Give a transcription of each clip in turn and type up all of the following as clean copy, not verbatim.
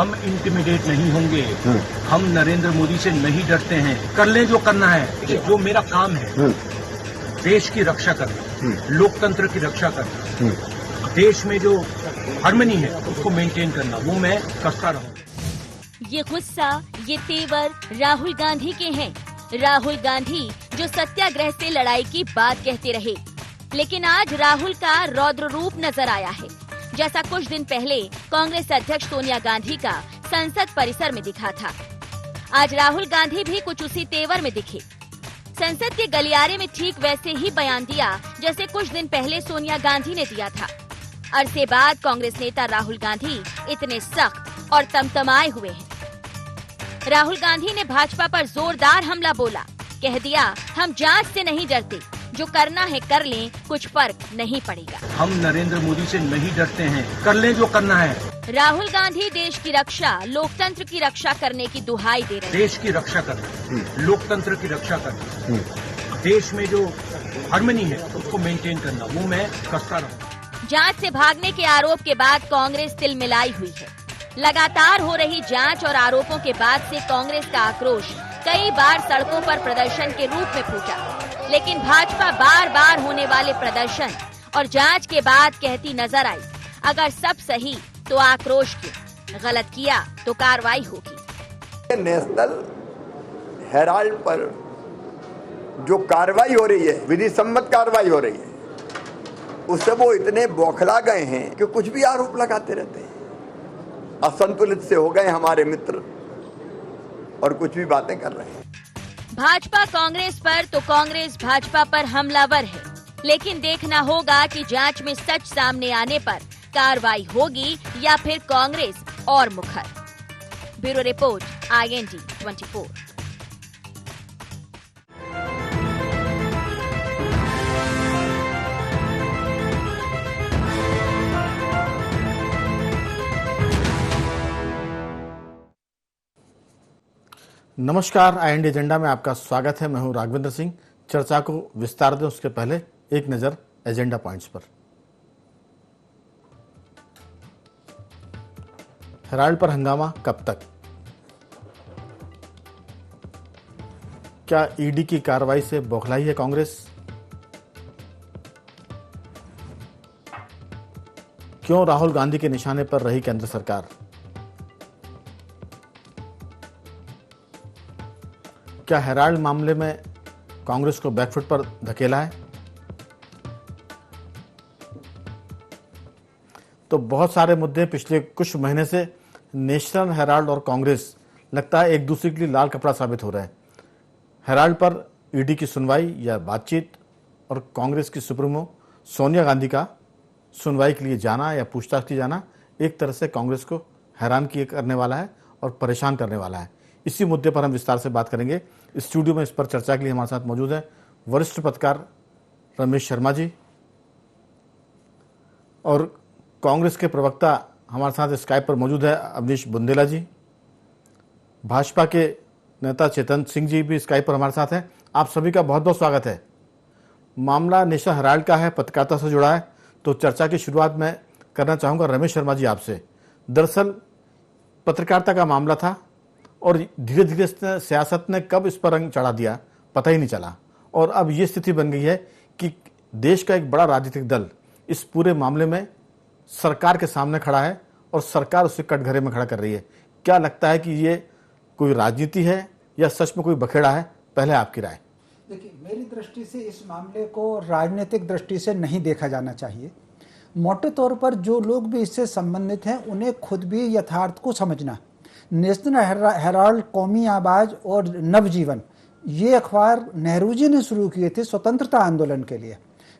हम इंटिमिडेट नहीं होंगे। हम नरेंद्र मोदी से नहीं डरते हैं। कर ले जो करना है। जो मेरा काम है देश की रक्षा करना, लोकतंत्र की रक्षा करना, देश में जो हार्मनी है उसको मेंटेन करना, वो मैं करता रहूं। ये गुस्सा, ये तेवर राहुल गांधी के हैं। राहुल गांधी जो सत्याग्रह से लड़ाई की बात कहते रहे, लेकिन आज राहुल का रौद्र रूप नजर आया है, जैसा कुछ दिन पहले कांग्रेस अध्यक्ष सोनिया गांधी का संसद परिसर में दिखा था। आज राहुल गांधी भी कुछ उसी तेवर में दिखे। संसद के गलियारे में ठीक वैसे ही बयान दिया जैसे कुछ दिन पहले सोनिया गांधी ने दिया था। अरसे बाद कांग्रेस नेता राहुल गांधी इतने सख्त और तमतमाए हुए हैं। राहुल गांधी ने भाजपा पर जोरदार हमला बोला, कह दिया हम जांच से नहीं डरते, जो करना है कर लें, कुछ फर्क नहीं पड़ेगा। हम नरेंद्र मोदी से नहीं डरते हैं। कर ले जो करना है। राहुल गांधी देश की रक्षा, लोकतंत्र की रक्षा करने की दुहाई दे रहे हैं। देश की रक्षा करना, लोकतंत्र की रक्षा करना, देश में जो हार्मनी है उसको मेंटेन करना, वो मैं करता रहूं। जांच से भागने के आरोप के बाद कांग्रेस तिलमिलाई हुई है। लगातार हो रही जांच और आरोपों के बाद से कांग्रेस का आक्रोश कई बार सड़कों पर प्रदर्शन के रूप में फूटा, लेकिन भाजपा बार बार होने वाले प्रदर्शन और जांच के बाद कहती नजर आई, अगर सब सही तो आक्रोश क्यों, गलत किया तो कार्रवाई होगी। नेशनल हेराल्ड पर जो कार्रवाई हो रही है, विधि सम्मत कार्रवाई हो रही है, उससे वो इतने बौखला गए हैं कि कुछ भी आरोप लगाते रहते हैं। असंतुलित से हो गए हमारे मित्र और कुछ भी बातें कर रहे हैं। भाजपा कांग्रेस पर तो कांग्रेस भाजपा पर हमलावर है, लेकिन देखना होगा कि जांच में सच सामने आने पर कार्रवाई होगी या फिर कांग्रेस और मुखर। Bureau report, IND 24। नमस्कार, IND एजेंडा में आपका स्वागत है। मैं हूं राघवेंद्र सिंह। चर्चा को विस्तार दें उसके पहले एक नजर एजेंडा पॉइंट्स पर। हेराल्ड पर हंगामा कब तक? क्या ईडी की कार्रवाई से बौखलाई है कांग्रेस? क्यों राहुल गांधी के निशाने पर रही केंद्र सरकार? क्या हेराल्ड मामले में कांग्रेस को बैकफुट पर धकेला है? तो बहुत सारे मुद्दे पिछले कुछ महीने से नेशनल हेराल्ड और कांग्रेस लगता है एक दूसरे के लिए लाल कपड़ा साबित हो रहे हैं। हेराल्ड पर ईडी की सुनवाई या बातचीत और कांग्रेस की सुप्रीमो सोनिया गांधी का सुनवाई के लिए जाना या पूछताछ की जाना एक तरह से कांग्रेस को हैरान किए करने वाला है और परेशान करने वाला है। इसी मुद्दे पर हम विस्तार से बात करेंगे। स्टूडियो में इस पर चर्चा के लिए हमारे साथ मौजूद है वरिष्ठ पत्रकार रमेश शर्मा जी और कांग्रेस के प्रवक्ता हमारे साथ स्काइप पर मौजूद है अवनीश बुंदेला जी। भाजपा के नेता चेतन सिंह जी भी स्काइप पर हमारे साथ हैं। आप सभी का बहुत बहुत स्वागत है। मामला नेशनल हेराल्ड का है, पत्रकारिता से जुड़ा है, तो चर्चा की शुरुआत मैं करना चाहूँगा रमेश शर्मा जी आपसे। दरअसल पत्रकारिता का मामला था और धीरे धीरे सियासत ने कब इस पर रंग चढ़ा दिया पता ही नहीं चला, और अब ये स्थिति बन गई है कि देश का एक बड़ा राजनीतिक दल इस पूरे मामले में सरकार के सामने खड़ा है और सरकार उसे कटघरे में खड़ा कर रही है। क्या लगता है कि ये कोई राजनीति है या सच में कोई बखेड़ा है? पहले आपकी राय। देखिए, मेरी दृष्टि से इस मामले को राजनीतिक दृष्टि से नहीं देखा जाना चाहिए। मोटे तौर पर जो लोग भी इससे संबंधित हैं उन्हें खुद भी यथार्थ को समझना। नेशनल हेराल्ड, कौमी आवाज और नवजीवन, ये अखबार नेहरू जी ने शुरू किए थे स्वतंत्रता आंदोलन के लिए।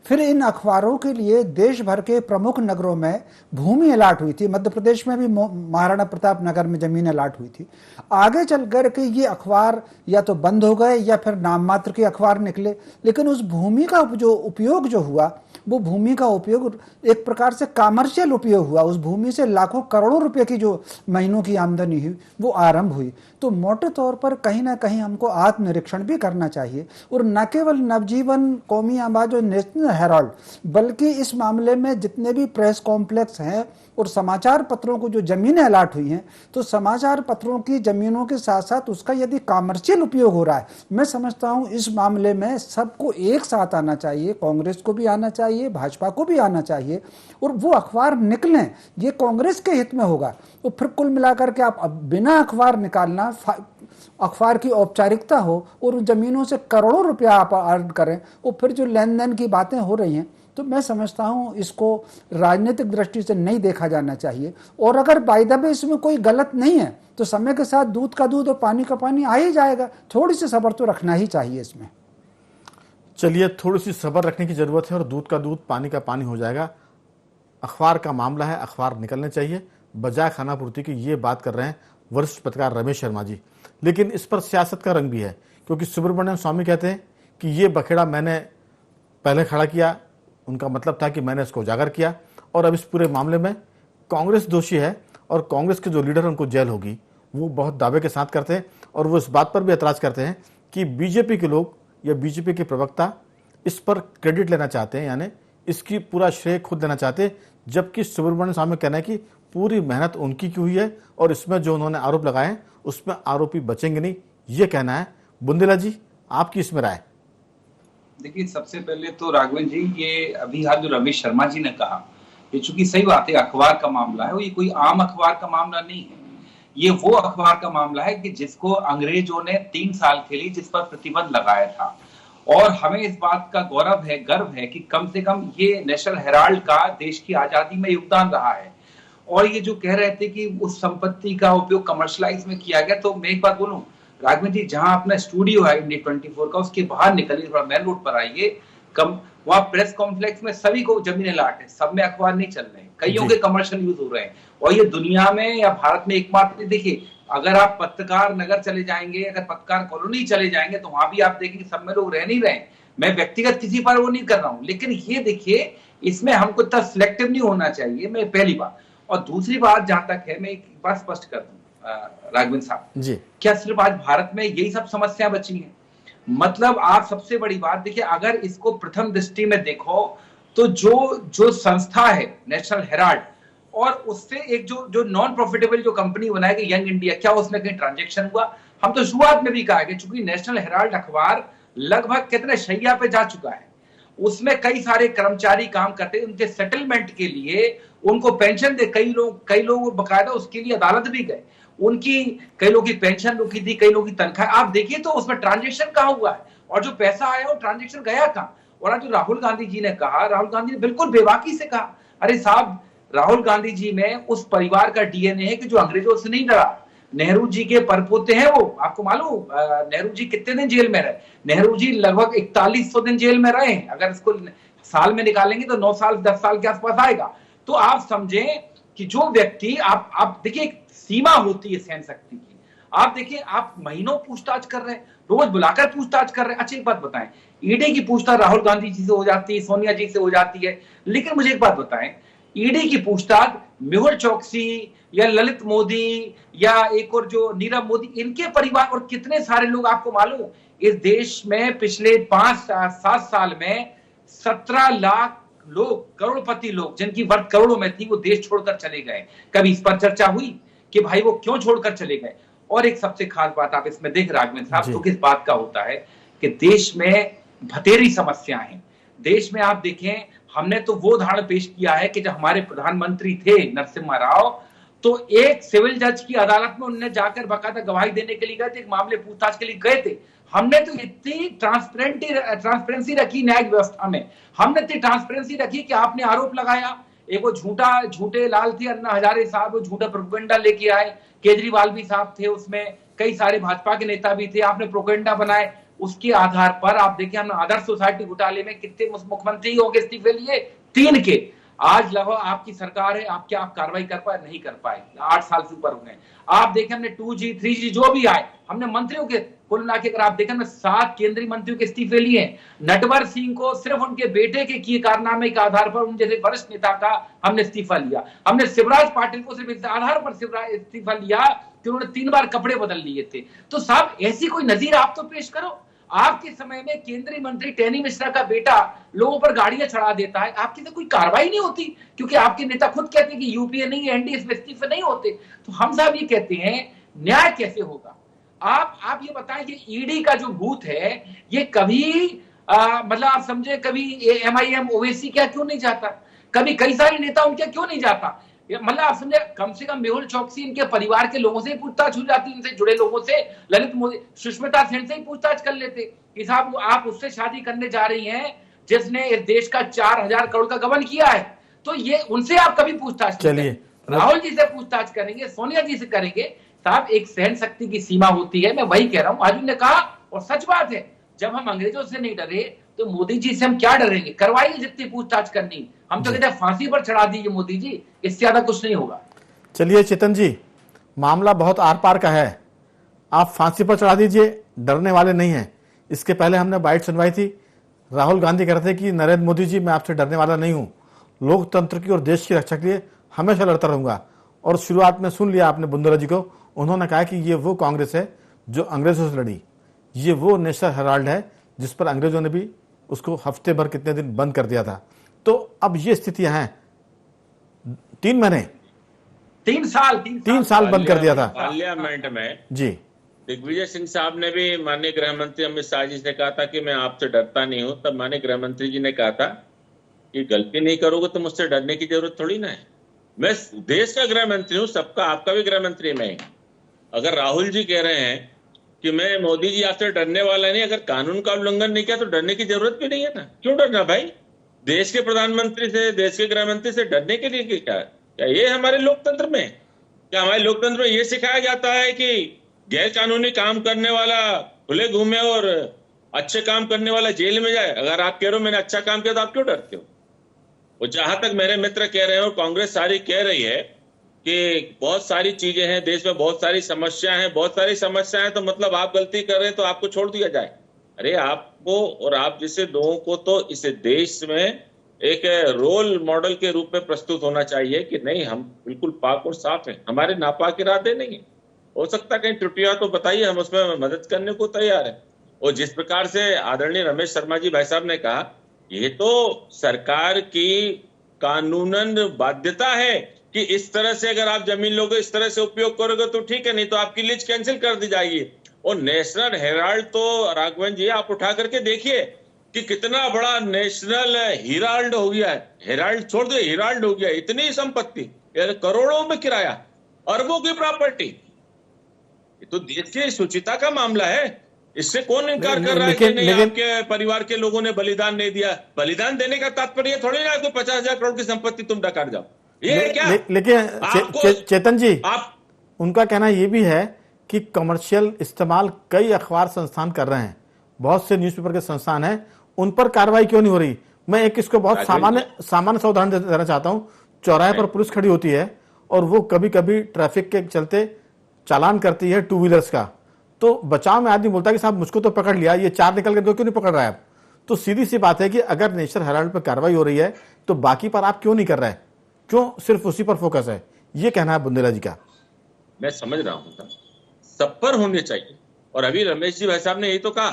फिर इन अखबारों के लिए देश भर के प्रमुख नगरों में भूमि अलाट हुई थी। मध्य प्रदेश में भी महाराणा प्रताप नगर में जमीन अलाट हुई थी। आगे चल कर के ये अखबार या तो बंद हो गए या फिर नाम मात्र के अखबार निकले, लेकिन उस भूमि का जो उपयोग जो हुआ वो भूमि का उपयोग एक प्रकार से कमर्शियल उपयोग हुआ। उस भूमि से लाखों करोड़ों रुपए की जो महीनों की आमदनी हुई वो आरंभ हुई। तो मोटे तौर पर कहीं ना कहीं हमको आत्मनिरीक्षण भी करना चाहिए, और न केवल नवजीवन, कौमी आवाज और नेशनल हेराल्ड, बल्कि इस मामले में जितने भी प्रेस कॉम्प्लेक्स हैं और समाचार पत्रों को जो जमीनें अलाट हुई हैं, तो समाचार पत्रों की जमीनों के साथ साथ उसका यदि कमर्शियल उपयोग हो रहा है, मैं समझता हूं इस मामले में सबको एक साथ आना चाहिए। कांग्रेस को भी आना चाहिए, भाजपा को भी आना चाहिए, और वो अखबार निकलें। ये कांग्रेस के हित में होगा। तो फिर कुल मिलाकर के आप बिना अखबार निकालना, अखबार की औपचारिकता हो और उन जमीनों से करोड़ों रुपया आप अर्न करें, और फिर जो लेन देन की बातें हो रही हैं, तो मैं समझता हूं इसको राजनीतिक दृष्टि से नहीं देखा जाना चाहिए। और अगर बाय द वे इसमें कोई गलत नहीं है तो समय के साथ दूध का दूध और पानी का पानी आ ही जाएगा। थोड़ी सी सब्र तो रखना ही चाहिए इसमें। चलिए, थोड़ी सी सब्र रखने की जरूरत है और दूध का दूध पानी का पानी हो जाएगा। अखबार का मामला है, अखबार निकलने चाहिए, बजाय खानापूर्ति की ये बात कर रहे हैं वरिष्ठ पत्रकार रमेश शर्मा जी। लेकिन इस पर सियासत का रंग भी है, क्योंकि सुब्रमण्यम स्वामी कहते हैं कि ये बखेड़ा मैंने पहले खड़ा किया, उनका मतलब था कि मैंने इसको उजागर किया, और अब इस पूरे मामले में कांग्रेस दोषी है और कांग्रेस के जो लीडर हैं उनको जेल होगी। वो बहुत दावे के साथ करते हैं और वो इस बात पर भी ऐतराज करते हैं कि बीजेपी के लोग या बीजेपी के प्रवक्ता इस पर क्रेडिट लेना चाहते हैं, यानी इसकी पूरा श्रेय खुद लेना चाहते हैं, जबकि सुब्रमण्यम स्वामी कहना है कि पूरी मेहनत उनकी की हुई है और इसमें जो उन्होंने आरोप लगाए हैं उसमें आरोपी बचेंगे नहीं, ये कहना है। बुंदेला जी, आपकी इसमें राय? देखिए, सबसे पहले तो राघवन जी, ये अभी हाल जो रमेश शर्मा जी ने कहा, ये चूंकि सही बात है, अखबार का मामला है, ये कोई आम अखबार का मामला नहीं है। ये वो अखबार का मामला है कि जिसको अंग्रेजों ने 3 साल के लिए जिस पर प्रतिबंध लगाया था, और हमें इस बात का गौरव है, गर्व है कि कम से कम ये नेशनल हेराल्ड का देश की आजादी में योगदान रहा है। और ये जो कह रहे थे कि उस संपत्ति का उपयोग कमर्शलाइज में किया गया, तो मैं एक बात बोलूं राघवन जी, जहां अपना स्टूडियो है इंडिया 24 का, उसके बाहर निकलिए, थोड़ा मेन रोड पर आइए, वहां प्रेस कॉम्प्लेक्स में सभी को जमीनें लाट है, सब में अखबार नहीं चल रहे हैं, कईयों के कमर्शियल यूज हो रहे हैं। और ये दुनिया में या भारत में एकमात्र, देखिए अगर आप पत्रकार नगर चले जाएंगे, अगर पत्रकार कॉलोनी चले जाएंगे, तो वहां भी आप देखेंगे सब में लोग रह नहीं रहे। मैं व्यक्तिगत किसी पर वो नहीं कर रहा हूं, लेकिन ये देखिए, इसमें हमको इतना सिलेक्टिव नहीं होना चाहिए, मैं पहली बात। और दूसरी बात जहां तक है, मैं एक बात स्पष्ट कर दूं राघवन साहब जी, क्या सिर्फ आज भारत में यही सब समस्याएं बची हैं? मतलब आप सबसे बड़ी बात देखिए, अगर इसको प्रथम दृष्टि में देखो तो जो संस्था है नेशनल हेराल्ड, और उससे एक जो नॉन प्रॉफिटेबल जो कंपनी बनाई गई यंग इंडिया, क्या उसमें कहीं ट्रांजेक्शन हुआ? हम तो शुरुआत में भी कहा कि चूंकि नेशनल हेराल्ड अखबार लगभग कितने शैया पे जा चुका है, उसमें कई सारे कर्मचारी काम करते हैं, उनके सेटलमेंट के लिए उनको पेंशन दे, कई लोग बकायदा उसके लिए अदालत भी गए, उनकी कई लोगों की पेंशन रुकी थी, कई लोगों की तनख्वाह, आप देखिए तो उसमें ट्रांजेक्शन कहाँ हुआ है, और जो पैसा आया वो ट्रांजेक्शन गया कहाँ? और आज जो राहुल गांधी जी ने कहा, राहुल गांधी ने बिल्कुल बेबाकी से कहा, अरे साहब, राहुल गांधी जी में उस परिवार का डीएनए है कि जो अंग्रेजों से नहीं डरा। नेहरू जी के परपोते हैं वो, आपको मालूम नेहरू जी कितने दिन जेल में रहे? नेहरू जी लगभग 4100 दिन जेल में रहे। अगर इसको साल में निकालेंगे तो 9 साल 10 साल के आसपास आएगा। तो आप समझें कि जो व्यक्ति, आप देखिए, एक सीमा होती है सहन शक्ति की। आप देखिए, आप महीनों पूछताछ कर रहे हैं, रोज बुलाकर पूछताछ कर रहे हैं। अच्छा एक बात बताएं, ईडी की पूछताछ राहुल गांधी जी से हो जाती है, सोनिया जी से हो जाती है, लेकिन मुझे एक बात बताएं, ईडी की पूछताछ मेहुल चौकसी या ललित मोदी या एक और जो नीरव मोदी, इनके परिवार और कितने सारे लोग, आपको मालूम इस देश में पिछले 5-7 साल में 17 लाख लोग, करोड़पति लोग जिनकी वर्थ करोड़ों में थी, वो देश छोड़कर चले गए। कभी इस पर चर्चा हुई कि भाई वो क्यों छोड़कर चले गए? और एक सबसे खास बात आप इसमें देख राघवन साहब, तो किस बात का होता है कि देश में भतेरी समस्याएं हैं। देश में आप देखें, हमने तो वो उदाहरण पेश किया है कि जब हमारे प्रधानमंत्री थे नरसिम्हा राव, तो एक सिविल जज की अदालत में उन्होंने जाकर बाकायदा गवाही देने के लिए गए थे, एक मामले पूछताछ के लिए गए थे। हमने तो इतनी ट्रांसपेरेंसी रखी न्यायिक व्यवस्था में, हमने इतनी ट्रांसपेरेंसी रखी कि आपने आरोप लगाया, एक वो झूठे लाल थे अन्ना हजारे साहब, वो झूठा प्रोपेगेंडा लेके आए, केजरीवाल भी साहब थे उसमें, कई सारे भाजपा के नेता भी थे, आपने प्रोपेगेंडा बनाए। उसके आधार पर आप देखिए, हमने आदर्श सोसाइटी घोटाले में कितने मुख्यमंत्री हो गए इस्तीफे लिए, 3 के। आज लगभग आपकी सरकार है, आप कार्रवाई कर पाए? नहीं कर पाए, 8 साल से ऊपर हो गए। आप देखें, हमने 2G 3G जो भी आए, हमने मंत्रियों के कुल मिला के अगर आप देखें, 7 केंद्रीय मंत्रियों के इस्तीफे लिए। नटवर सिंह को सिर्फ उनके बेटे के किए कारनामे के आधार पर, उन जैसे वरिष्ठ नेता का हमने इस्तीफा लिया। हमने शिवराज पाटिल को सिर्फ इस आधार पर इस्तीफा लिया कि उन्होंने 3 बार कपड़े बदल लिए थे। तो साहब ऐसी कोई नजीर आप तो पेश करो। आपके समय में केंद्रीय मंत्री टैनी मिश्रा का बेटा लोगों पर गाड़ियां चढ़ा देता है, आपकी तो कोई कार्रवाई नहीं होती, क्योंकि आपके नेता खुद कहते हैं कि यूपीए नहीं है, एनडीए में इस्तीफे नहीं होते। तो हम साहब ये कहते हैं न्याय कैसे होगा? आप ये बताएं कि ईडी का जो भूत है ये कभी मतलब आप समझे, कभी एमआईएम ओवैसी क्या क्यों नहीं जाता, कभी कई सारे नेता उनके क्यों नहीं जाता? मतलब आप समझे, कम से कम मेहुल चौकसी इनके परिवार के लोगों से पूछताछ हो जाती, इनसे जुड़े लोगों से, ललित मोदी, सुष्मिता सेन से ही पूछताछ कर लेते कि साहब आप उससे शादी करने जा रही हैं जिसने इस देश का 4000 करोड़ का गबन किया है। तो ये उनसे आप कभी पूछताछ नहीं करेंगे। राहुल जी से पूछताछ करेंगे, सोनिया जी से करेंगे। साहब एक सहन शक्ति की सीमा होती है, मैं वही कह रहा हूं। आज ने कहा और सच बात है, जब हम अंग्रेजों से नहीं डरे तो मोदी जी से हम क्या डरेंगे? करवाइए जितनी पूछताछ करनी। हम तो कहते हैं फांसी पर चढ़ा दीजिए मोदी जी, इससे ज्यादा कुछ नहीं होगा। चलिए चेतन जी, मामला बहुत आर पार का है, आप फांसी पर चढ़ा दीजिए, डरने वाले नहीं हैं। इसके पहले हमने बाइट सुनवाई थी, राहुल गांधी कह रहे थे कि नरेंद्र मोदी जी मैं आपसे डरने वाला नहीं हूं, लोकतंत्र की और देश की रक्षा के लिए हमेशा लड़ता रहूंगा। और शुरुआत में सुन लिया आपने बुंदेला जी को, उन्होंने कहा कि ये वो कांग्रेस है जो अंग्रेजों से लड़ी, ये वो नेशनल हेराल्ड है जिस पर अंग्रेजों ने भी उसको हफ्ते भर कितने दिन बंद कर दिया था। तो अब ये स्थितियां हैं, 3 महीने 3 साल बंद कर दिया था पार्लियामेंट में जी। दिग्विजय सिंह साहब ने भी माननीय गृह मंत्री अमित शाह जी से कहा था कि मैं आपसे डरता नहीं हूं, तब माननीय गृह मंत्री जी ने कहा था कि गलती नहीं करोगे तो मुझसे डरने की जरूरत थोड़ी ना है। मैं देश का गृह मंत्री हूं, सबका, आपका भी गृह मंत्री मैं। अगर राहुल जी कह रहे हैं कि मैं मोदी जी आपसे डरने वाला नहीं, अगर कानून का उल्लंघन नहीं किया तो डरने की जरूरत भी नहीं है ना। क्यों डरना भाई? देश के प्रधानमंत्री से, देश के गृह मंत्री से डरने के लिए क्या ये हमारे लोकतंत्र में, क्या हमारे लोकतंत्र में ये सिखाया जाता है कि गैर कानूनी काम करने वाला खुले घूमे और अच्छे काम करने वाला जेल में जाए? अगर आप कह रहे हो मैंने अच्छा काम किया तो आप क्यों डरते हो? और जहां तक मेरे मित्र कह रहे हैं और कांग्रेस सारी कह रही है कि बहुत सारी चीजें हैं देश में, बहुत सारी समस्याएं हैं, बहुत सारी समस्याएं हैं, तो मतलब आप गलती कर रहे हैं तो आपको छोड़ दिया जाए। अरे आपको और आप जैसे लोगों को तो इस देश में एक रोल मॉडल के रूप में प्रस्तुत होना चाहिए कि नहीं हम बिल्कुल पाक और साफ हैं, हमारे नापाक इरादे नहीं है। हो सकता है कहीं त्रुटियां तो बताइए, हम उसमें मदद करने को तैयार है। और जिस प्रकार से आदरणीय रमेश शर्मा जी भाई साहब ने कहा, ये तो सरकार की कानूनन बाध्यता है कि इस तरह से अगर आप जमीन लोगे, इस तरह से उपयोग करोगे तो ठीक है, नहीं तो आपकी लीज कैंसिल कर दी जाएगी। और नेशनल हेराल्ड तो राघवन जी आप उठा करके देखिए कि कितना बड़ा नेशनल हेराल्ड हो गया है। हेराल्ड छोड़ दो, हेराल्ड हो गया, इतनी संपत्ति, करोड़ों में किराया, अरबों की प्रॉपर्टी। ये तो देश की शुचिता का मामला है, इससे कौन इनकार कर रहा है कि नहीं आपके परिवार के लोगों ने बलिदान नहीं दिया? बलिदान देने का तात्पर्य थोड़ी ना कोई 50,000 करोड़ की संपत्ति तुम डकार जाओ, ये क्या? लेकिन चेतन जी, आप उनका कहना ये भी है कि कमर्शियल इस्तेमाल कई अखबार संस्थान कर रहे हैं, बहुत से न्यूज़पेपर के संस्थान हैं, उन पर कार्रवाई क्यों नहीं हो रही? मैं एक इसको बहुत सामान्य सा उदाहरण देना चाहता हूं। चौराहे पर पुलिस खड़ी होती है और वो कभी कभी ट्रैफिक के चलते चालान करती है 2 व्हीलर्स का, तो बचाव में आदमी बोलता है कि साहब मुझको तो पकड़ लिया, ये 4 निकल के क्यों नहीं पकड़ रहा है? तो सीधी सी बात है कि अगर नेशनल हेराल्ड पर कार्रवाई हो रही है तो बाकी पर आप क्यों नहीं कर रहे हैं? क्यों सिर्फ उसी पर फोकस है? ये कहना है बुंदेला जी का। मैं समझ रहा हूं, सब पर होने चाहिए। और अभी रमेश जी भाई साहब ने यही तो कहा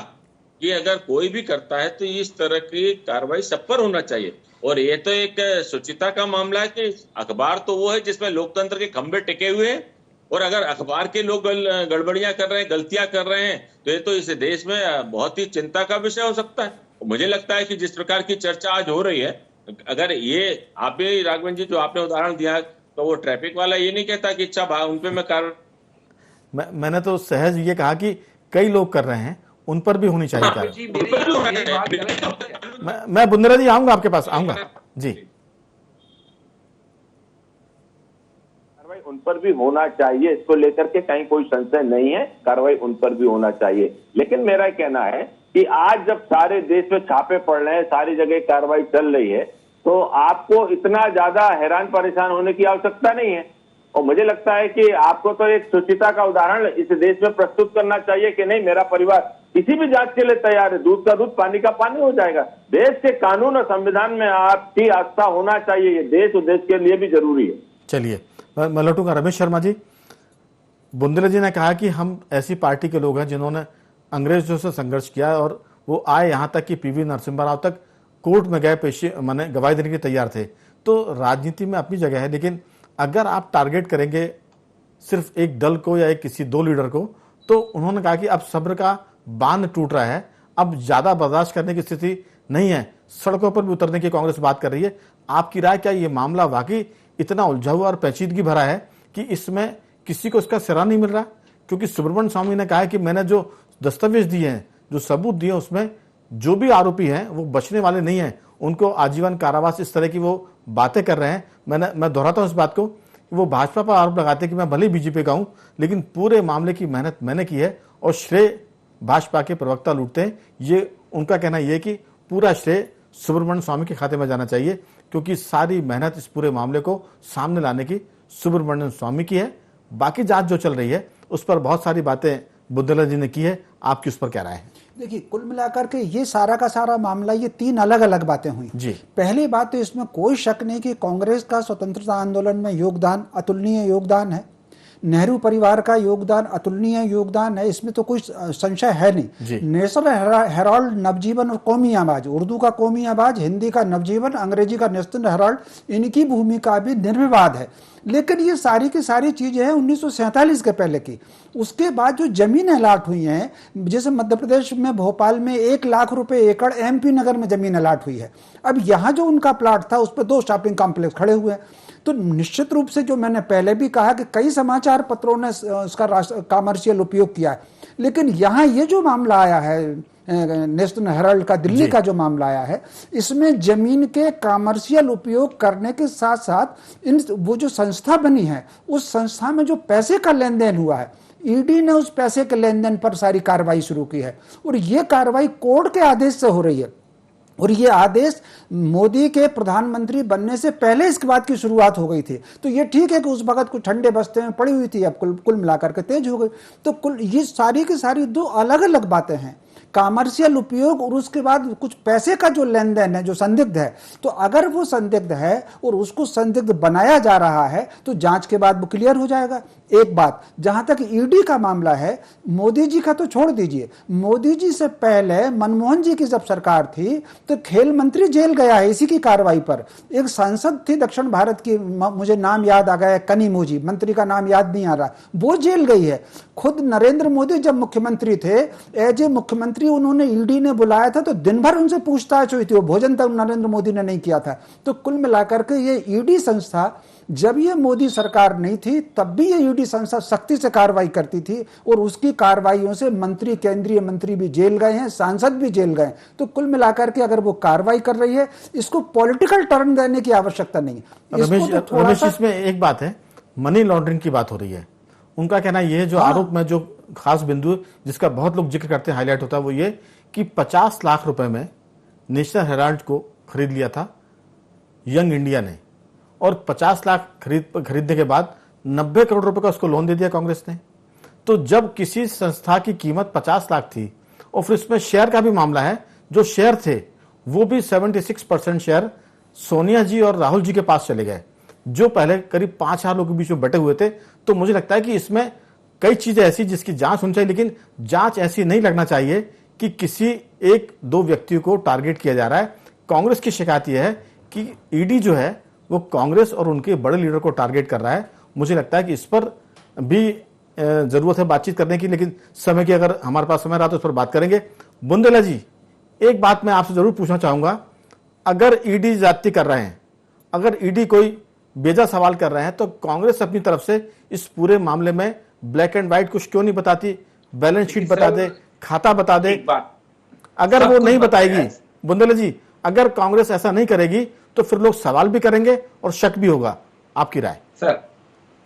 कि अगर कोई भी करता है तो इस तरह की कार्रवाई सब पर होना चाहिए। और ये तो एक शुचिता का मामला है कि अखबार तो वो है जिसमें लोकतंत्र के खंभे टिके हुए हैं, और अगर अखबार के लोग गड़बड़ियां कर रहे हैं, गलतियां कर रहे हैं, तो ये तो इस देश में बहुत ही चिंता का विषय हो सकता है। मुझे लगता है कि जिस प्रकार की चर्चा आज हो रही है, अगर ये आप भी राघवन जी जो आपने उदाहरण दिया, तो वो ट्रैफिक वाला ये नहीं कहता कि अच्छा उन पे मैंने तो सहज ये कहा कि कई लोग कर रहे हैं, उन पर भी होनी चाहिए कार्रवाई। मैं बुंदेला जी आऊंगा, आपके पास आऊंगा जी। कार्रवाई उन पर भी होना चाहिए, इसको लेकर के कहीं कोई संशय नहीं है, कार्रवाई उन पर भी होना चाहिए। लेकिन मेरा कहना है कि आज जब सारे देश में छापे पड़ रहे हैं, सारी जगह कार्रवाई चल रही है, तो आपको इतना ज्यादा हैरान परेशान होने की आवश्यकता नहीं है। और मुझे लगता है कि आपको तो एक सुचिता का उदाहरण इस देश में प्रस्तुत करना चाहिए कि नहीं, मेरा परिवार किसी भी जांच के लिए तैयार है, दूध का दूध पानी का पानी हो जाएगा। देश के कानून और संविधान में आपकी आस्था होना चाहिए, ये देश और देश के लिए भी जरूरी है। चलिए मैं लौटूंगा। रमेश शर्मा जी, बुंदेला जी ने कहा कि हम ऐसी पार्टी के लोग हैं जिन्होंने अंग्रेजों से संघर्ष किया और वो आए यहाँ तक कि पीवी नरसिम्हा राव तक कोर्ट में गए, पेशी माने गवाही देने के तैयार थे। तो राजनीति में अपनी जगह है, लेकिन अगर आप टारगेट करेंगे सिर्फ एक दल को या एक किसी दो लीडर को, तो उन्होंने कहा कि अब सब्र का बांध टूट रहा है, अब ज्यादा बर्दाश्त करने की स्थिति नहीं है, सड़कों पर भी उतरने की कांग्रेस बात कर रही है। आपकी राय क्या, ये मामला वाकई इतना उलझा हुआ और पेचीदगी भरा है कि इसमें किसी को इसका सिरा नहीं मिल रहा? क्योंकि सुब्रमण्यम स्वामी ने कहा है कि मैंने जो दस्तावेज दिए हैं, जो सबूत दिए, उसमें जो भी आरोपी हैं वो बचने वाले नहीं हैं, उनको आजीवन कारावास, इस तरह की वो बातें कर रहे हैं। मैं दोहराता हूं इस बात को, वो भाजपा पर आरोप लगाते हैं कि मैं भले ही बीजेपी का हूं, लेकिन पूरे मामले की मेहनत मैंने की है और श्रेय भाजपा के प्रवक्ता लूटते हैं। ये उनका कहना यह है कि पूरा श्रेय सुब्रमण्यम स्वामी के खाते में जाना चाहिए, क्योंकि सारी मेहनत इस पूरे मामले को सामने लाने की सुब्रमण्यम स्वामी की है। बाकी जांच जो चल रही है उस पर बहुत सारी बातें बुंदेला जी ने की है, आपकी उस पर क्या राय है? देखिए, कुल मिलाकर के ये सारा का सारा मामला, ये तीन अलग अलग बातें हुई जी। पहली बात तो इसमें कोई शक नहीं कि कांग्रेस का स्वतंत्रता आंदोलन में योगदान अतुलनीय योगदान है, नेहरू परिवार का योगदान अतुलनीय योगदान है, इसमें तो कोई संशय है नहीं। नेशनल हेराल्ड, नवजीवन और कौमी आवाज, उर्दू का कौमी आवाज, हिंदी का नवजीवन, अंग्रेजी का नेशनल हेराल्ड, इनकी भूमिका भी निर्विवाद है। लेकिन ये सारी की सारी चीजें हैं 1947 के पहले की। उसके बाद जो जमीन अलाट हुई हैं, जैसे मध्य प्रदेश में भोपाल में 1 लाख रुपए एकड़, MP नगर में जमीन अलाट हुई है। अब यहाँ जो उनका प्लाट था उस पर 2 शॉपिंग कॉम्प्लेक्स खड़े हुए हैं। तो निश्चित रूप से, जो मैंने पहले भी कहा कि कई समाचार पत्रों ने उसका कॉमर्शियल उपयोग किया है, लेकिन यहाँ ये जो मामला आया है नेशनल हेराल्ड का, दिल्ली का जो मामला आया है, इसमें जमीन के कॉमर्शियल उपयोग करने के साथ साथ इन वो जो संस्था बनी है, उस संस्था में जो पैसे का लेन देन हुआ है, ईडी ने उस पैसे के लेन देन पर सारी कार्रवाई शुरू की है। और ये कार्रवाई कोर्ट के आदेश से हो रही है। और ये आदेश मोदी के प्रधानमंत्री बनने से पहले इसके बाद की शुरुआत हो गई थी। तो ये ठीक है कि उस वक्त कुछ ठंडे बस्ते में पड़ी हुई थी, अब कुल मिलाकर के तेज हो गई। तो ये सारी की सारी 2 अलग अलग बातें हैं, कॉमर्शियल उपयोग और उसके बाद कुछ पैसे का जो लेन देन है, जो संदिग्ध है। तो अगर वो संदिग्ध है और उसको संदिग्ध बनाया जा रहा है तो जांच के बाद वो क्लियर हो जाएगा। एक बात, जहां तक ईडी का मामला है, मोदी जी का तो छोड़ दीजिए, मोदी जी से पहले मनमोहन जी की जब सरकार थी तो खेल मंत्री जेल गया है इसी की कार्रवाई पर। एक सांसद थी दक्षिण भारत की, मुझे नाम याद आ गया, कनिमोझी, मंत्री का नाम याद नहीं आ रहा, वो जेल गई है। खुद नरेंद्र मोदी जब मुख्यमंत्री थे, एज ए मुख्यमंत्री उन्होंने, ईडी ने बुलाया था तो दिन भर उनसे पूछताछ हुई थी, वो भोजन तक नरेंद्र मोदी ने नहीं किया था। तो कुल मिलाकर के ये ईडी संस्था, जब ये मोदी सरकार नहीं थी तब भी ये ईडी संस्था सख्ती से कार्रवाई करती थी और उसकी कार्रवाइयों से मंत्री, केंद्रीय मंत्री भी जेल गए हैं, सांसद भी जेल गए। तो कुल मिलाकर के अगर वो कार्रवाई कर रही है, इसको पॉलिटिकल टर्न देने की आवश्यकता नहीं है। रमेश, इसमें एक बात है, मनी लॉन्ड्रिंग की बात हो रही है। उनका कहना यह है, जो आरोप में जो खास बिंदु जिसका बहुत लोग जिक्र करते हैं, हाईलाइट होता है, वो ये कि 50 लाख रुपए में नेशनल हेराल्ड को खरीद लिया था यंग इंडिया ने, और 50 लाख खरीदने के बाद 90 करोड़ रुपए का उसको लोन दे दिया कांग्रेस ने। तो जब किसी संस्था की कीमत 50 लाख थी और फिर इसमें शेयर का भी मामला है, जो शेयर थे वो भी 76% शेयर सोनिया जी और राहुल जी के पास चले गए, जो पहले करीब 5,000 लोगों के बीच में बटे हुए थे। तो मुझे लगता है कि इसमें कई चीजें ऐसी जिसकी जांच होनी चाहिए, लेकिन जांच ऐसी नहीं लगना चाहिए कि किसी 1-2 व्यक्तियों को टारगेट किया जा रहा है। कांग्रेस की शिकायत यह है कि ईडी जो है वो कांग्रेस और उनके बड़े लीडर को टारगेट कर रहा है। मुझे लगता है कि इस पर भी जरूरत है बातचीत करने की, लेकिन समय की, अगर हमारे पास समय रहा तो उस पर बात करेंगे। बुंदेला जी, एक बात मैं आपसे जरूर पूछना चाहूंगा, अगर ईडी ज्यादती कर रहे हैं, अगर ईडी कोई बेजा सवाल कर रहे हैं, तो कांग्रेस अपनी तरफ से इस पूरे मामले में ब्लैक एंड व्हाइट कुछ क्यों नहीं बताती? बैलेंस शीट बता दे, खाता बता दे। अगर वो नहीं बताएगी, बुंदेला जी, अगर कांग्रेस ऐसा नहीं करेगी तो फिर लोग सवाल भी करेंगे और शक भी होगा। आपकी राय? सर,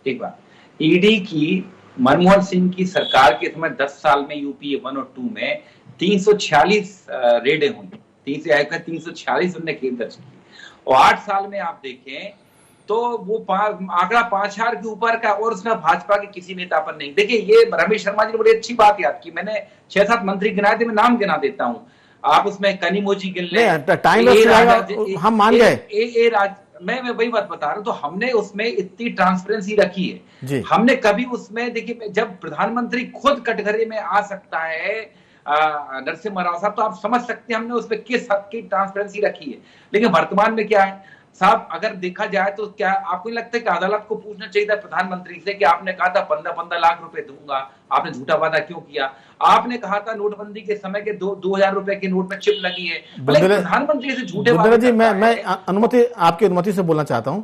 एक बात, ईडी की मनमोहन सिंह की सरकार के समय 10 साल में यूपीए 1 और 2 में 346 रेडें हुई, 346 उन्होंने केस दर्ज की। और 8 साल में आप देखें तो वो आंकड़ा 5,000 के ऊपर का, और उसमें भाजपा के किसी नेता पर नहीं। देखिए, ये रमेश शर्मा जी ने बड़ी अच्छी बात याद की। मैंने 6-7 मंत्री गिनाए थे, मैं नाम गिना देता हूं, आप उसमें कनिमोझी गिन ले, टाइम हम मान गए। मैं वही बात बता रहा हूं। तो हमने उसमें इतनी ट्रांसपेरेंसी रखी है। हमने कभी उसमें, देखिए, जब प्रधानमंत्री खुद कटघरे में आ सकता है नरसिम्हा राव साहब, तो आप समझ सकते हैं हमने उसमें किस हद की ट्रांसपेरेंसी रखी है। लेकिन वर्तमान में क्या है साहब, अगर देखा जाए तो क्या आपको नहीं लगता है कि अदालत को पूछना चाहिए था प्रधानमंत्री से कि आपने कहा था 15-15 लाख रुपए दूंगा, आपने झूठा वादा क्यों किया? आपने कहा था नोटबंदी के समय के 2,000 रुपए के नोट में चिप लगी है, प्रधानमंत्री से झूठे वादे। जी, मैं आपकी अनुमति से बोलना चाहता हूं।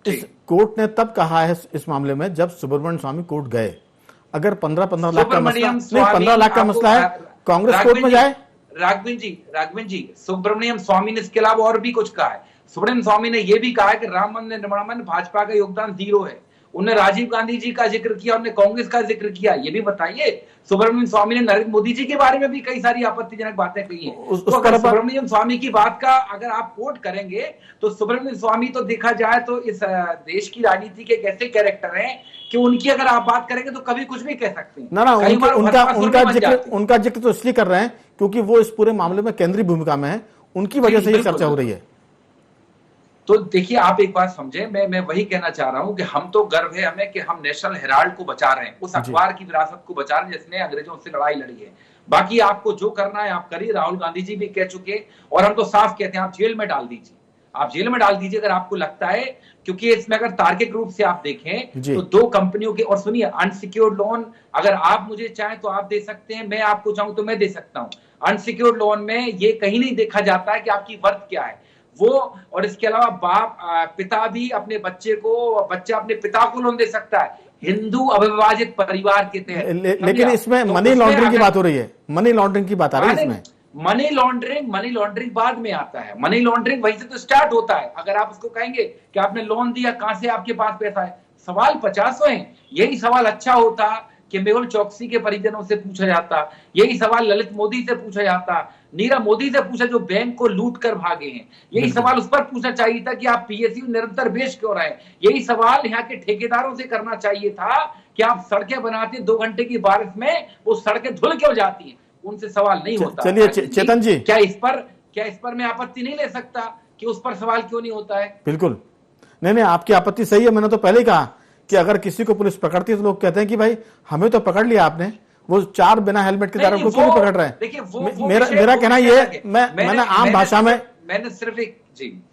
इस कोर्ट ने तब कहा है इस मामले में जब सुब्रमण्यम स्वामी कोर्ट गए। अगर 15-15 लाख का मसला नहीं, 15 लाख का मसला है, कांग्रेस कोर्ट में जाए। राघवन जी, सुब्रमण्यम स्वामी ने इसके अलावा और भी कुछ कहा है। सुब्रमण्यम स्वामी ने यह भी कहा है कि राम मंदिर निर्माण में भाजपा का योगदान 0 है। उन्होंने राजीव गांधी जी का जिक्र किया, उन्होंने कांग्रेस का जिक्र किया। ये भी बताइए, सुब्रमण्यम स्वामी ने नरेंद्र मोदी जी के बारे में भी कई सारी आपत्तिजनक बातें कही हैं। तो अगर सुब्रमण्यम स्वामी की बात का अगर आप कोट करेंगे तो सुब्रमण्यम स्वामी तो देखा जाए तो इस देश की राजनीति के ऐसे कैरेक्टर हैं कि उनकी अगर आप बात करेंगे तो कभी कुछ भी कह सकते हैं। ना, उनका जिक्र तो इसलिए कर रहे हैं क्योंकि वो इस पूरे मामले में केंद्रीय भूमिका में है, उनकी वजह से ये चर्चा हो रही है। तो देखिए, आप एक बात समझे, मैं वही कहना चाह रहा हूं कि हम तो गर्व है हमें कि हम नेशनल हेराल्ड को बचा रहे हैं, उस अखबार की विरासत को बचा रहे हैं जिसने अंग्रेजों से लड़ाई लड़ी है। बाकी आपको जो करना है आप करिए। राहुल गांधी जी भी कह चुके, और हम तो साफ कहते हैं आप जेल में डाल दीजिए, आप जेल में डाल दीजिए अगर आपको लगता है। क्योंकि इसमें अगर तार्किक रूप से आप देखें तो 2 कंपनियों के, और सुनिए, अनसिक्योर्ड लोन अगर आप मुझे चाहें तो आप दे सकते हैं, मैं आपको चाहूं तो मैं दे सकता हूं। अनसिक्योर्ड लोन में ये कहीं नहीं देखा जाता है कि आपकी वर्थ क्या है वो, और इसके अलावा पिता भी अपने बच्चे को, बच्चा अपने पिता को लोन दे सकता है हिंदू अविभाजित परिवार के तहत। लेकिन इसमें मनी लॉन्ड्रिंग की बात हो रही है, मनी लॉन्ड्रिंग की बात आ रही है इसमें। मनी लॉन्ड्रिंग बाद में आता है। मनी लॉन्ड्रिंग वहीं से तो स्टार्ट होता है। अगर आप उसको कहेंगे कि आपने लोन दिया, कहां से आपके पास पैसा है, सवाल 50 हैं। यही सवाल अच्छा होता कि मेहुल चौकसी के परिजनों से पूछा जाता, यही सवाल ललित मोदी से पूछा जाता, नीरव मोदी से पूछा जो बैंक को लूट कर भागे हैं, यही सवाल उस पर पूछना चाहिए था कि आप पीएसयू निरंतर बेच क्यों रहे हैं। यही सवाल यहाँ के ठेकेदारों से करना चाहिए था कि आप सड़कें बनाते 2 घंटे की बारिश में वो सड़कें धुल क्यों जाती हैं, उनसे सवाल नहीं होता। चलिए चेतन जी, क्या इस पर मैं आपत्ति नहीं ले सकता कि उस पर सवाल क्यों नहीं होता है? बिल्कुल नहीं, आपकी आपत्ति सही है। मैंने तो पहले ही कहा कि अगर किसी को पुलिस पकड़ती है तो लोग कहते हैं कि भाई हमें तो पकड़ लिया आपने, वो 4 बिना हेलमेट के द्वारा क्यों नहीं पकड़ रहे हैं? देखिए, मेरा कहना ये, मैंने आम भाषा में, मैंने सिर्फ एक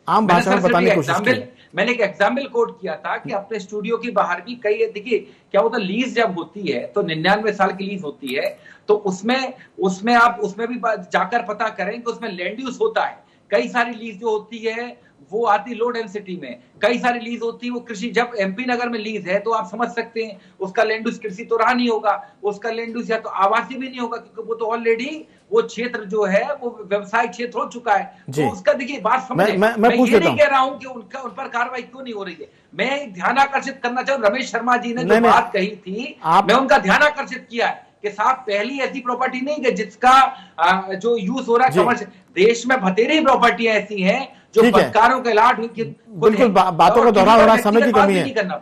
आम भाषा में बताने की कोशिश की। मैंने एक एग्जाम्पल कोट किया था कि अपने स्टूडियो के बाहर भी कई, देखिए क्या होता है, लीज जब होती है तो 99 साल की लीज होती है, तो उसमें आप उसमें भी जाकर पता करें कि उसमें लैंड यूज होता है। कई सारी लीज जो होती है वो आती लो डेंसिटी में, कई सारी लीज होती है वो कृषि। जब एमपी नगर में लीज है तो आप समझ सकते हैं उसका लैंड यूज कृषि तो रहा नहीं होगा, उसका लैंड यूज या तो आवासीय भी नहीं होगा, क्योंकि वो तो ऑलरेडी वो क्षेत्र जो है वो व्यवसायिक क्षेत्र हो चुका है। तो उसका देखिए बात समझे, मैं ये नहीं कह रहा हूं कि उन पर कार्रवाई क्यों नहीं हो रही है। मैं ध्यान आकर्षित करना चाहूँ, रमेश शर्मा जी ने जो बात कही थी मैं उनका ध्यान आकर्षित किया है कि साहब पहली ऐसी प्रॉपर्टी नहीं है जिसका जो यूज हो रहा है कमर्शियल। देश में बतेरी प्रॉपर्टियां ऐसी हैं जो पत्रकारों के लाट हुई। बिल्कुल, बातों का दोहराव हो रहा, समय की कमी है,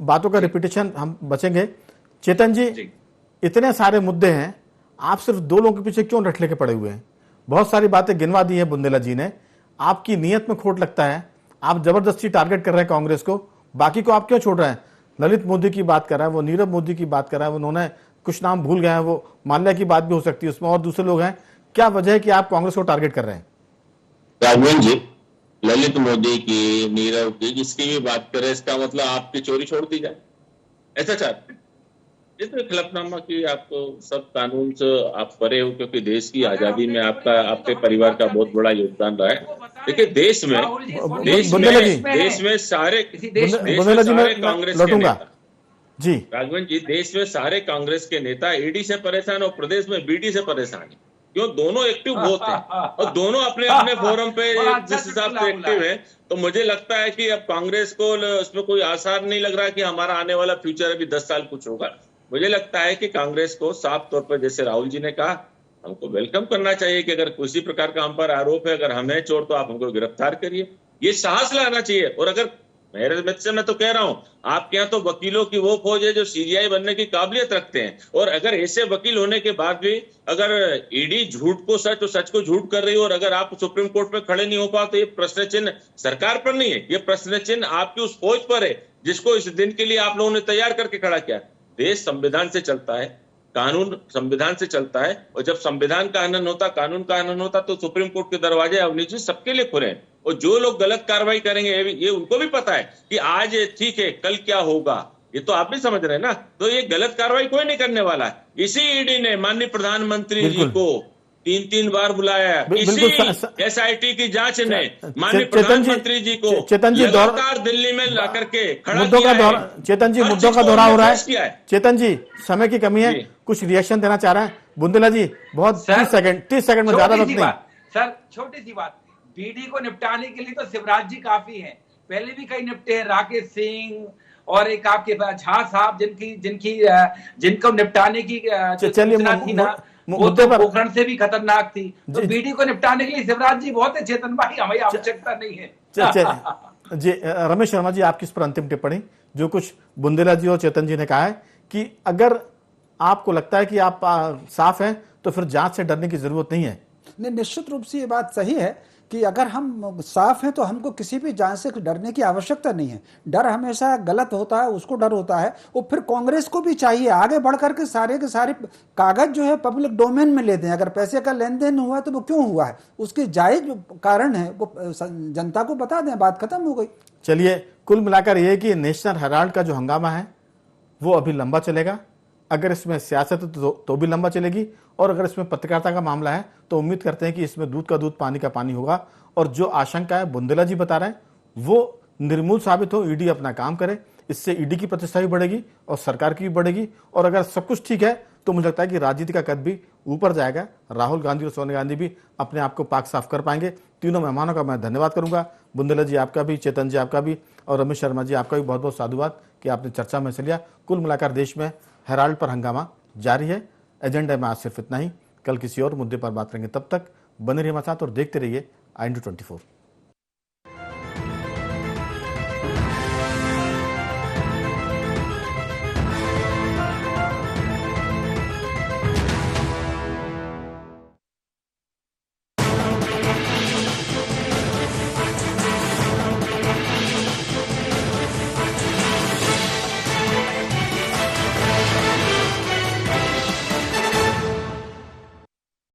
बातों का रिपीटेशन हम बचेंगे। चेतन जी, इतने सारे मुद्दे हैं, आप सिर्फ 2 लोगों के पीछे क्यों रटले के पड़े हुए हैं? बहुत सारी बातें गिनवा दी है बुंदेला जी ने, आपकी नीयत में खोट लगता है, आप जबरदस्ती टारगेट कर रहे हैं कांग्रेस को, बाकी को आप क्यों छोड़ रहे हैं? ललित मोदी की बात कर रहा है वो, नीरव मोदी की बात कर रहा है वो, उन्होंने कुछ नाम भूल गए हैं, वो माल्या की बात भी हो सकती है उसमें, और दूसरे लोग हैं। क्या वजह है कि आप कांग्रेस को टारगेट कर रहे हैं? राघवन जी, ललित मोदी की, नीरव की, जिसकी भी बात करें, इसका मतलब आपकी चोरी छोड़ दी जाए, ऐसा चाहते हैं? इसमें खिलफनामा की आपको सब कानून से आप परे हो, क्योंकि देश की आजादी में आपके परिवार का बहुत बड़ा योगदान रहा है। देखिए, देश में सारे कांग्रेस के नेता जी, राघवन जी, देश में सारे कांग्रेस के नेता ईडी से परेशान और प्रदेश में बीडी से परेशान है। क्यों? दोनों एक्टिव बहुत हैं और दोनों अपने अपने फोरम पे जिस हिसाब से एक्टिव है, तो मुझे लगता है कि अब कांग्रेस को उसमें कोई आसार नहीं लग रहा कि हमारा आने वाला फ्यूचर अभी 10 साल कुछ होगा। मुझे लगता है कि कांग्रेस को साफ तौर पर, जैसे राहुल जी ने कहा, हमको वेलकम करना चाहिए कि अगर किसी प्रकार का हम पर आरोप है, अगर हमें चोर तो आप हमको गिरफ्तार करिए, ये साहस लाना चाहिए। और अगर मेरे मत से मैं तो कह रहा हूं, आपके यहाँ तो वकीलों की वो फौज है जो सीजीआई बनने की काबिलियत रखते हैं, और अगर ऐसे वकील होने के बाद भी अगर ईडी झूठ को सच और सच को झूठ कर रही हो, और अगर आप सुप्रीम कोर्ट में खड़े नहीं हो पाओ, तो ये प्रश्न चिन्ह सरकार पर नहीं है, ये प्रश्न चिन्ह आपकी उस फौज पर है जिसको इस दिन के लिए आप लोगों ने तैयार करके खड़ा किया। देश संविधान से चलता है, कानून संविधान से चलता है, और जब संविधान का हनन होता, कानून का हनन होता, तो सुप्रीम कोर्ट के दरवाजे अवनीश जी सबके लिए खुले हैं। और जो लोग गलत कार्रवाई करेंगे ये उनको भी पता है कि आज ठीक है, कल क्या होगा, ये तो आप भी समझ रहे हैं ना। तो ये गलत कार्रवाई कोई नहीं करने वाला है। इसी ईडी ने माननीय प्रधानमंत्री जी को 3 बार बुलाया, इसी एसआईटी की जांच ने माननीय प्रधानमंत्री जी को लगातार दिल्ली में ला करके खड़ा किया है। चेतन जी, मुद्दों का दोहरा हो रहा है। चेतन जी, समय की कमी है, कुछ रिएक्शन देना चाह रहे हैं बुंदेला जी? बहुत 30 सेकंड में, ज्यादा वक्त नहीं। सर छोटी सी बात, बीडी को निपटाने के लिए तो शिवराज जी काफी हैं, पहले भी कई निपटे हैं, राकेश सिंह और एक आपके झा साहब, जिनको निपटाने की सूचना थी ना, वो तो पोखरण से भी खतरनाक थी। तो बीडी को निपटाने के लिए शिवराज जी बहुत है, चेतन भाई हमें आवश्यकता नहीं है। जी रमेश शर्मा जी, आपकी इस पर अंतिम टिप्पणी, जो कुछ बुंदेला जी और चेतन जी ने कहा है कि अगर आपको लगता है कि आप साफ हैं तो फिर जांच से डरने की जरूरत नहीं है। निश्चित रूप से ये बात सही है कि अगर हम साफ हैं तो हमको किसी भी जांच से डरने की आवश्यकता नहीं है। डर हमेशा गलत होता है, उसको डर होता है। और फिर कांग्रेस को भी चाहिए आगे बढ़ करके सारे के सारे कागज जो है पब्लिक डोमेन में ले दें। अगर पैसे का लेन देन हुआ है तो वो क्यों हुआ है, उसके जायज कारण है वो जनता को बता दें, बात खत्म हो गई। चलिए, कुल मिलाकर ये कि नेशनल हेराल्ड का जो हंगामा है वो अभी लंबा चलेगा। अगर इसमें सियासत है तो भी लंबा चलेगी, और अगर इसमें पत्रकारिता का मामला है तो उम्मीद करते हैं कि इसमें दूध का दूध पानी का पानी होगा। और जो आशंका है बुंदेला जी बता रहे हैं वो निर्मूल साबित हो, ईडी अपना काम करे, इससे ईडी की प्रतिष्ठा भी बढ़ेगी और सरकार की भी बढ़ेगी। और अगर सब कुछ ठीक है तो मुझे लगता है कि राजनीति का कद भी ऊपर जाएगा, राहुल गांधी और सोनिया गांधी भी अपने आप को पाक साफ कर पाएंगे। तीनों मेहमानों का मैं धन्यवाद करूंगा, बुंदेला जी आपका भी, चेतन जी आपका भी, और रमेश शर्मा जी आपका भी बहुत बहुत साधुवाद कि आपने चर्चा में हिस्सा लिया। कुल मिलाकर देश में हेराल्ड पर हंगामा जारी है। एजेंडा में आज सिर्फ इतना ही, कल किसी और मुद्दे पर बात करेंगे। तब तक बने रहिए हमारे साथ और देखते रहिए INDU 24।